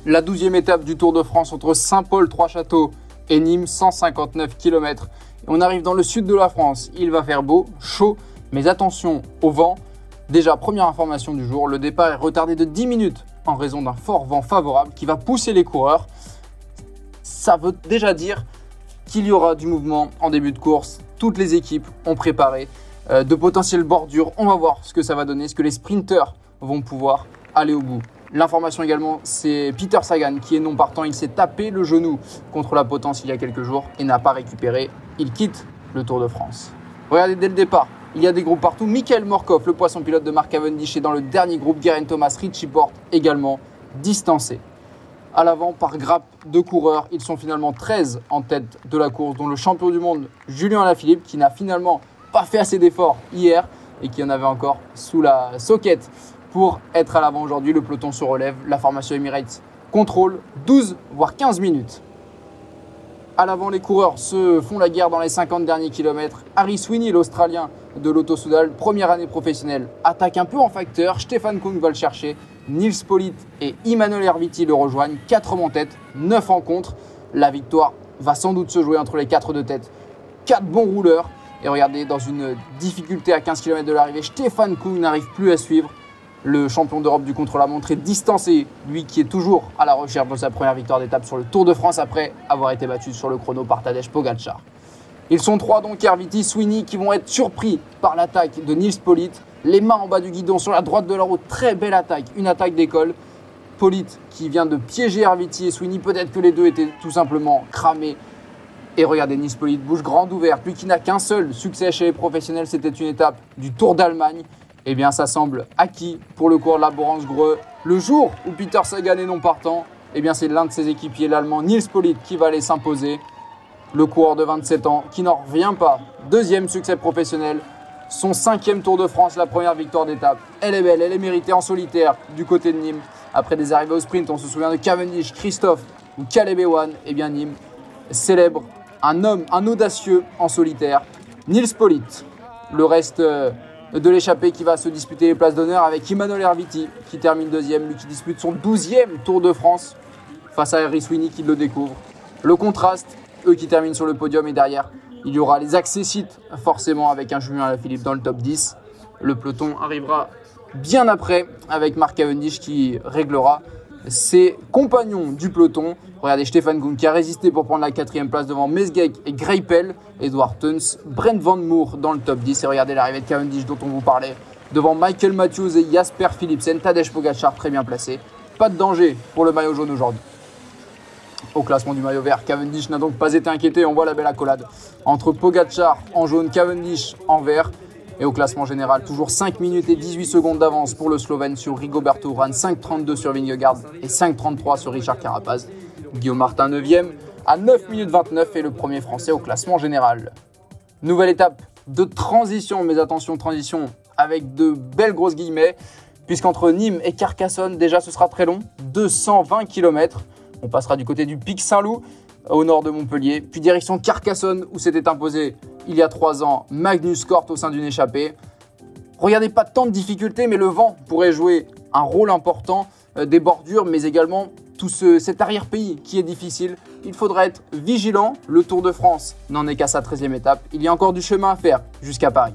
La 12e étape du Tour de France entre Saint-Paul-Trois-Châteaux et Nîmes, 159 km. On arrive dans le sud de la France, il va faire beau, chaud, mais attention au vent. Déjà, première information du jour, le départ est retardé de 10 minutes en raison d'un fort vent favorable qui va pousser les coureurs. Ça veut déjà dire qu'il y aura du mouvement en début de course. Toutes les équipes ont préparé de potentielles bordures. On va voir ce que ça va donner, ce que les sprinteurs vont pouvoir aller au bout. L'information également, c'est Peter Sagan qui est non partant. Il s'est tapé le genou contre la potence il y a quelques jours et n'a pas récupéré. Il quitte le Tour de France. Regardez dès le départ, il y a des groupes partout. Michael Morkov, le poisson pilote de Mark Cavendish, est dans le dernier groupe. Geraint Thomas, Richie Porte également distancé. À l'avant, par grappe de coureurs, ils sont finalement 13 en tête de la course, dont le champion du monde Julien Alaphilippe, qui n'a finalement pas fait assez d'efforts hier et qui en avait encore sous la soquette pour être à l'avant aujourd'hui. Le peloton se relève, la formation Emirates contrôle 12 voire 15 minutes. À l'avant, les coureurs se font la guerre dans les 50 derniers kilomètres. Harry Sweeney, l'Australien de Lotto Soudal, première année professionnelle, attaque un peu en facteur. Stefan Kung va le chercher. Nils Politt et Immanuel Erviti le rejoignent. 4 hommes en tête, 9 en contre. La victoire va sans doute se jouer entre les 4 de tête. 4 bons rouleurs. Et regardez, dans une difficulté à 15 km de l'arrivée, Stefan Kung n'arrive plus à suivre. Le champion d'Europe du contre-la-montre est distancé, lui qui est toujours à la recherche de sa première victoire d'étape sur le Tour de France après avoir été battu sur le chrono par Tadej Pogacar. Ils sont 3 donc, Erviti, Sweeney, qui vont être surpris par l'attaque de Nils Politt. Les mains en bas du guidon sur la droite de la route, très belle attaque, une attaque d'école. Politt qui vient de piéger Erviti et Sweeney, peut-être que les deux étaient tout simplement cramés. Et regardez, Nils Politt, bouche grande ouverte, lui qui n'a qu'un seul succès chez les professionnels, c'était une étape du Tour d'Allemagne. Eh bien, ça semble acquis pour le cours de la Borans-Greux. Le jour où Peter Sagan est non partant, eh bien, c'est l'un de ses équipiers, l'Allemand Nils Politt, qui va aller s'imposer. Le coureur de 27 ans qui n'en revient pas. Deuxième succès professionnel, son 5e Tour de France, la première victoire d'étape. Elle est belle, elle est méritée en solitaire du côté de Nîmes. Après des arrivées au sprint, on se souvient de Cavendish, Christophe ou Caleb Ewan. Eh bien, Nîmes célèbre un homme, un audacieux en solitaire, Nils Politt. Le reste de l'échappée qui va se disputer les places d'honneur avec Immanuel Erviti qui termine deuxième, lui qui dispute son 12e Tour de France face à Harry Sweeney qui le découvre. Le contraste, eux qui terminent sur le podium, et derrière il y aura les accessites forcément avec un Julien Alaphilippe dans le top 10. Le peloton arrivera bien après avec Mark Cavendish qui réglera ses compagnons du peloton. Regardez Stefan Kung qui a résisté pour prendre la 4e place devant Mesgeek et Greipel, Edward Theuns, Brent Van Moer dans le top 10. Et regardez l'arrivée de Cavendish dont on vous parlait devant Michael Matthews et Jasper Philipsen. Tadej Pogacar très bien placé. Pas de danger pour le maillot jaune aujourd'hui. Au classement du maillot vert, Cavendish n'a donc pas été inquiété. On voit la belle accolade entre Pogacar en jaune, Cavendish en vert. Et au classement général, toujours 5 minutes et 18 secondes d'avance pour le Slovène sur Rigoberto Urán, 5,32 sur Vingegaard et 5,33 sur Richard Carapaz. Guillaume Martin 9e à 9 minutes 29 et le premier français au classement général. Nouvelle étape de transition, mais attention, transition avec de belles grosses guillemets, puisqu'entre Nîmes et Carcassonne, déjà ce sera très long, 220 km. On passera du côté du Pic Saint-Loup, au nord de Montpellier, puis direction Carcassonne où s'était imposé il y a 3 ans Magnus Cort au sein d'une échappée. Regardez, pas tant de difficultés, mais le vent pourrait jouer un rôle important, des bordures, mais également tout cet arrière-pays qui est difficile. Il faudra être vigilant. Le Tour de France n'en est qu'à sa 13e étape. Il y a encore du chemin à faire jusqu'à Paris.